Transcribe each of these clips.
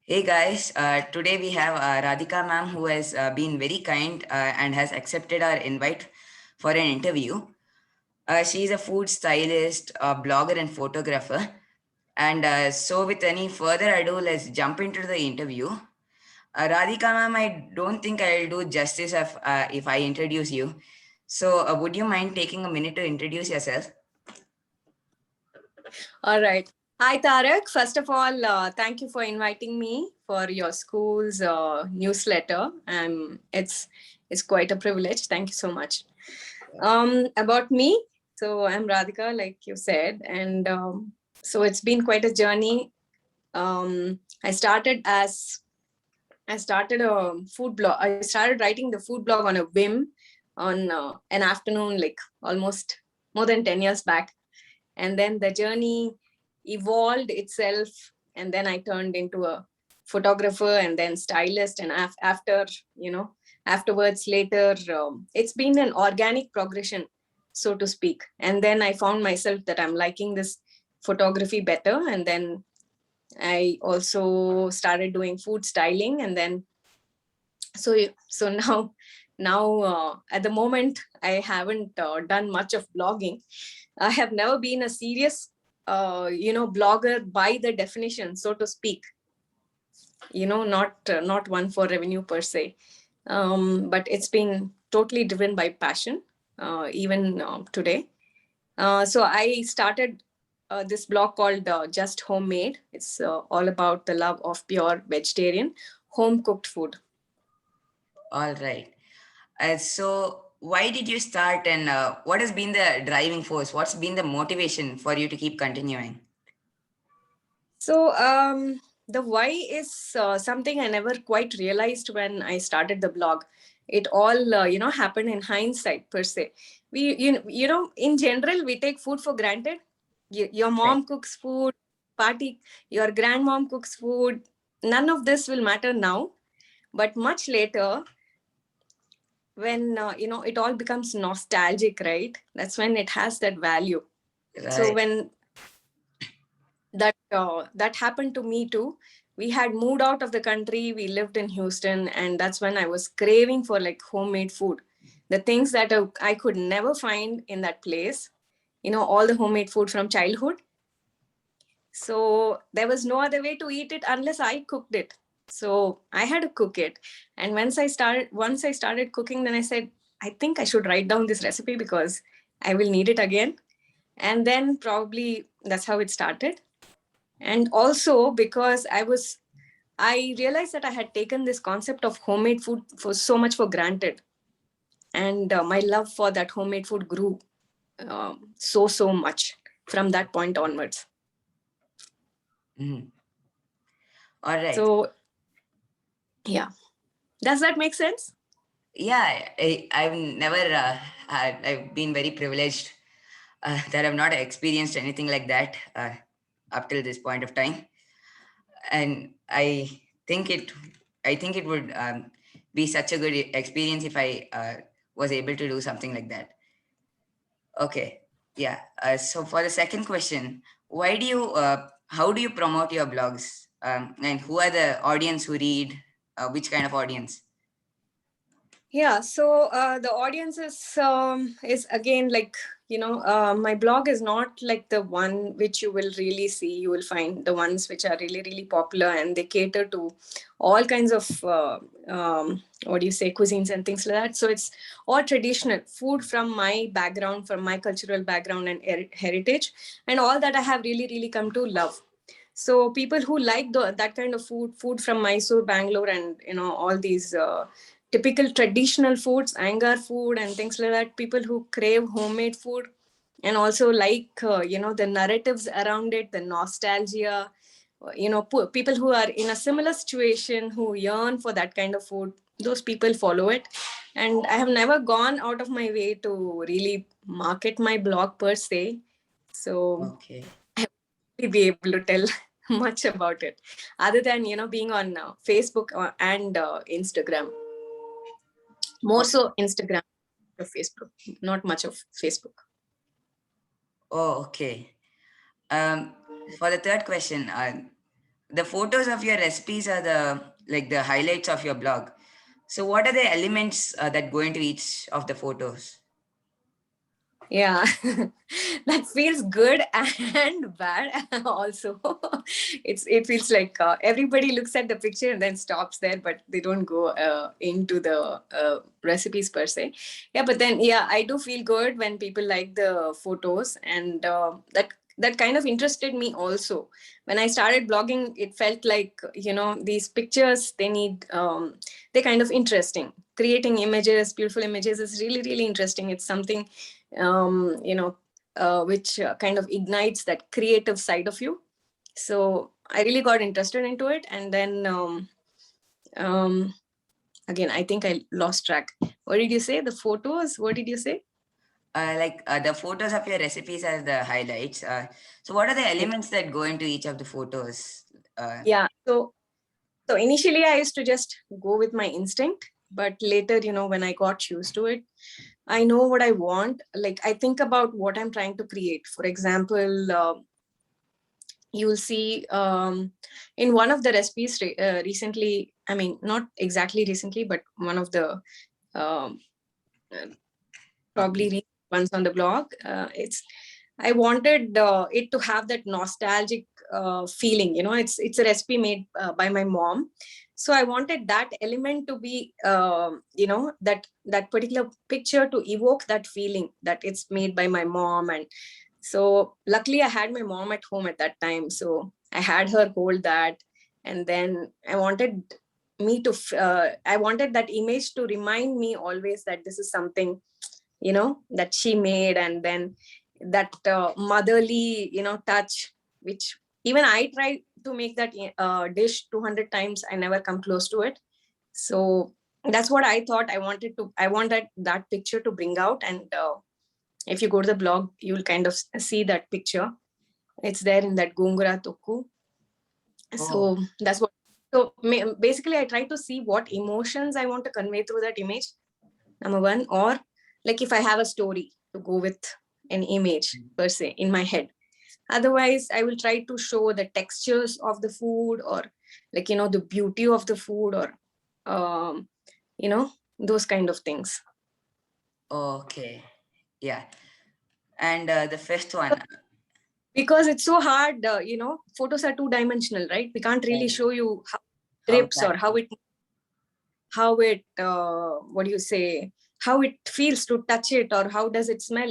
Hey guys, today we have Radhika ma'am who has been very kind and has accepted our invite for an interview. She is a food stylist, a blogger, and photographer. And so, with any further ado, let's jump into the interview. Radhika ma'am, I don't think I'll do justice if I introduce you. So, would you mind taking a minute to introduce yourself? All right. Hi, Tharak. First of all, thank you for inviting me for your school's newsletter. It's quite a privilege. Thank you so much. About me, so I'm Radhika, like you said, and so it's been quite a journey. I started a food blog. I started writing the food blog on a whim on an afternoon, like almost more than 10 years back, and then the journey evolved itself, and then I turned into a photographer and then stylist, and after afterwards later, it's been an organic progression, so to speak. And then I found myself that I'm liking this photography better, and then I also started doing food styling, and then so now at the moment I haven't done much of blogging. I have never been a serious, blogger by the definition, so to speak. Not one for revenue per se, but it's been totally driven by passion, even today. So I started this blog called Just Homemade. It's all about the love of pure vegetarian, home cooked food. All right. So, why did you start, and what has been the driving force? What's been the motivation for you to keep continuing? So the why is something I never quite realized when I started the blog. It all happened in hindsight per se. In general we take food for granted. Your Right. mom cooks food, party, your grandmom cooks food. None of this will matter now, but much later when it all becomes nostalgic, right? That's when it has that value. So Right. when that happened to me too. We had moved out of the country, we lived in Houston, and that's when I was craving for like homemade food, the things that I could never find in that place, all the homemade food from childhood. So there was no other way to eat it unless I cooked it. So I had to cook it. And once I started cooking, then I said, I think I should write down this recipe because I will need it again. And then probably that's how it started. And also because I realized that I had taken this concept of homemade food for so much for granted, and my love for that homemade food grew so much from that point onwards. Mhm. All right. So yeah, does that make sense? Yeah, I've never I've been very privileged that I've not experienced anything like that up till this point of time, and think it I think it would be such a good experience if I was able to do something like that. Okay, yeah. So for the second question, how do you promote your blogs, and who are the audience who read? Which kind of audience? Yeah, so the audience is again like, my blog is not like the one which you will really see. You will find the ones which are really really popular, and they cater to all kinds of what do you say, cuisines and things like that. So it's all traditional food from my background, from my cultural background and heritage, and all that I have really really come to love. So people who like that kind of food from Mysore, Bangalore, and all these typical traditional foods, Angar food, and things like that. People who crave homemade food, and also like the narratives around it, the nostalgia. People who are in a similar situation who yearn for that kind of food. Those people follow it, and I have never gone out of my way to really market my blog per se. So Okay. be able to tell much about it other than being on Facebook and Instagram, more Oh, so Instagram of Facebook, not much of Facebook. oh, okay. For the third question, the photos of your recipes are the highlights of your blog. So what are the elements that go into each of the photos? Yeah, that feels good and bad also. It feels like everybody looks at the picture and then stops there, but they don't go into the recipes per se. Yeah, but then yeah, I do feel good when people like the photos, and that kind of interested me also. When I started blogging, it felt like, these pictures, they're kind of interesting. Creating images, beautiful images, is really really interesting. It's something which kind of ignites that creative side of you. So I really got interested into it, and then um, again, I think I lost track. What did you say? The photos? What did you say? The photos of your recipes as the highlights. So what are the Okay. elements that go into each of the photos? Yeah. So initially, I used to just go with my instinct, but later, when I got used to it, I know what I want. Like, I think about what I'm trying to create. For example, you will see in one of the recipes recently, I mean, not exactly recently, but one of the um, uh, probably Okay. recent ones on the blog. It's I wanted it to have that nostalgic feeling. It's a recipe made by my mom, so I wanted that element to be, that particular picture to evoke that feeling that it's made by my mom. And so luckily I had my mom at home at that time, so I had her hold that. And then I wanted that image to remind me always that this is something, that she made. And then that motherly, touch, which even I try to make that dish 200 times, I never come close to it. So that's what I thought I wanted that picture to bring out. And if you go to the blog, you'll kind of see that picture. It's there in that gongura toku. Oh, So that's what. So basically, I try to see what emotions I want to convey through that image. Number one, or like if I have a story to go with an image per se in my head. Otherwise, I will try to show the textures of the food, or like, the beauty of the food, or um, those kind of things. okay. Yeah. And the fifth one. Because it's so hard, photos are two dimensional, right? We can't really Right. show you how it How it drips, or actually. what do you say, how it feels to touch it, or how does it smell.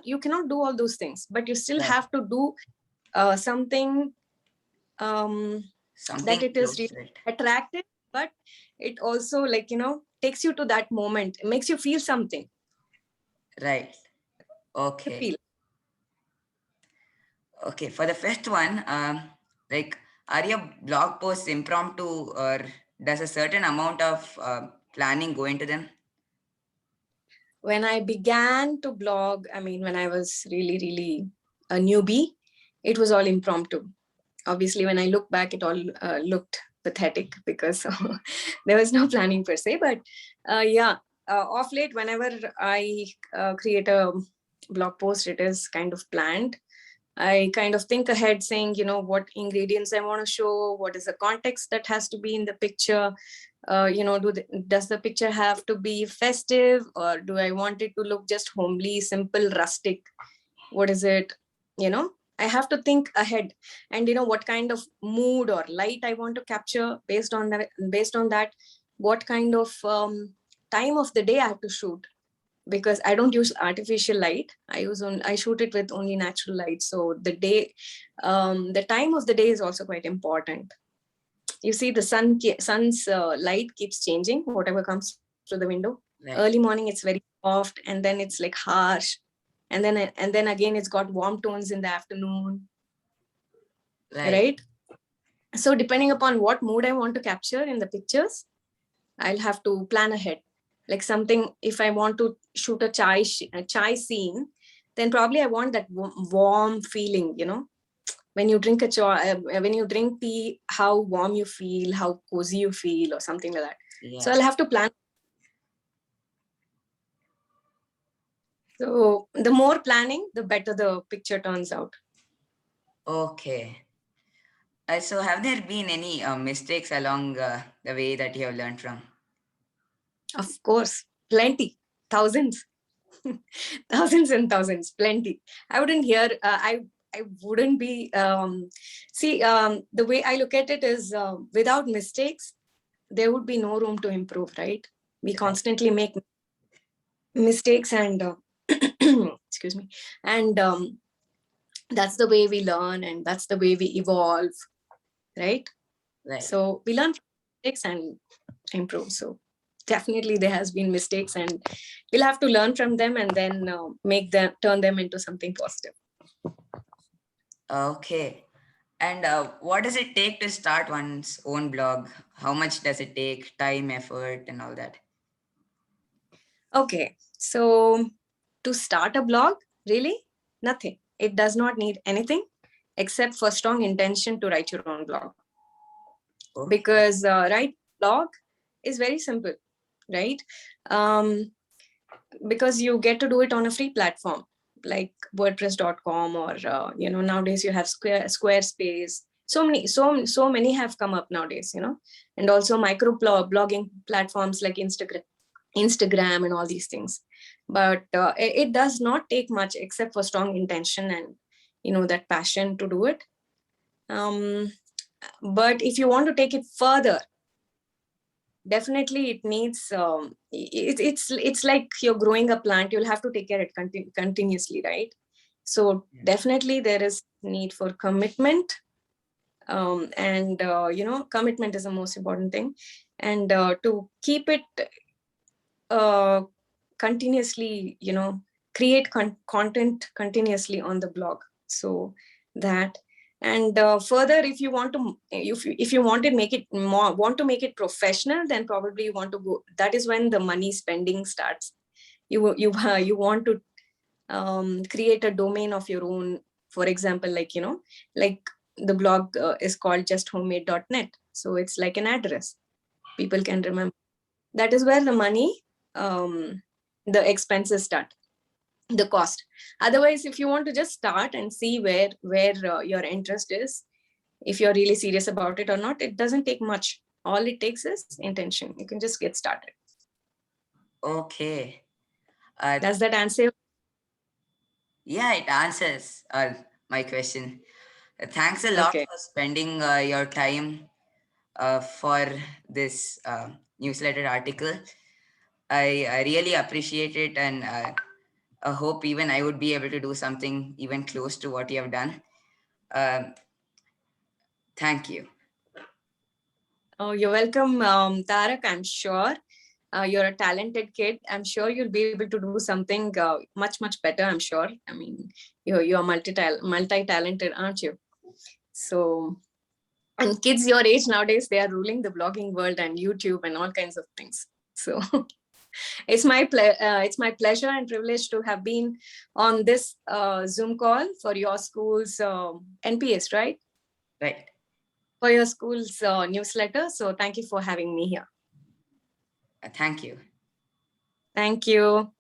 You cannot do all those things, but you still Right. have to do something, um, that Something it is close really to it. attractive, but it also, like, takes you to that moment. It makes you feel something. Right. To Okay. feel. Okay. For the fifth one, like, are your blog posts impromptu, or does a certain amount of planning go into them? When I began to blog, I mean, when I was really really a newbie, it was all impromptu. Obviously, when I look back, it all looked pathetic, because there was no planning per se. But yeah, off late, whenever I create a blog post, it is kind of planned. I kind of think ahead, saying, what ingredients I want to show, what is the context that has to be in the picture. Does the picture have to be festive, or do I want it to look just homely, simple, rustic? What is it? I have to think ahead, and what kind of mood or light I want to capture. Based on that, what kind of time of the day I have to shoot, because I don't use artificial light. I shoot it with only natural light. So the time of the day is also quite important. You see, the sun's light keeps changing, whatever comes through the window. Early Right. morning, it's very soft, and then it's like harsh, and then again, it's got warm tones in the afternoon, Right. right? So depending upon what mood I want to capture in the pictures, I'll have to plan ahead. Like something, if I want to shoot a chai scene, then probably I want that warm feeling. When you drink when you drink tea, how warm you feel, how cozy you feel, or something like that. So Yeah. I'll have to plan. So the more planning, the better the picture turns out. Okay. So have there been any mistakes along the way that you have learned from? Of course, plenty, thousands, thousands and thousands, plenty. I wouldn't hear. I wouldn't be. See, the way I look at it is, without mistakes, there would be no room to improve. Right? We Right. constantly make mistakes, and excuse me, and that's the way we learn, and that's the way we evolve. Right? Right. So we learn from mistakes and improve. So definitely there has been mistakes, and we'll have to learn from them and then make them turn them into something positive. Okay. And what does it take to start one's own blog? How much does it take? Time, effort, and all that? Okay, so to start a blog, really nothing. It does not need anything except for strong intention to write your own blog. Okay. Because write blog is very simple, right? um, because you get to do it on a free platform like wordpress.com, or nowadays you have Squarespace. So many have come up nowadays, and also micro blogging platforms like Instagram and all these things. But it does not take much except for strong intention and that passion to do it. um, but if you want to take it further, definitely it needs it's like you're growing a plant. You'll have to take care of it continuously, right? So Yeah. definitely there is need for commitment. And commitment is the most important thing. And to keep it uh, continuously, create content continuously on the blog. So that, and further, if you want to, if you want to make it more, want to make it professional, then probably you want to go, that is when the money spending starts. You want to create a domain of your own. For example, like the blog is called justhomemade.net, so it's like an address people can remember. That is where the money, the expenses start, the cost. Otherwise, if you want to just start and see where your interest is, if you're really serious about it or not, it doesn't take much. All it takes is intention. You can just get started. Okay. Uh, Does that answer? yeah, it answers my question. Thanks a lot Okay. for spending your time for this newsletter article. I really appreciate it, and I hope even I would be able to do something even close to what you have done. Um, thank you. Oh, you're welcome, Tarak. I'm sure you're a talented kid. I'm sure you'll be able to do something much better. I'm sure. I mean, you're multi-talented, aren't you? So, and kids your age nowadays, they are ruling the blogging world and YouTube and all kinds of things. So it's my pleasure and privilege to have been on this Zoom call for your school's NPS, right? Right. For your school's newsletter. So thank you for having me here. Thank you. Thank you.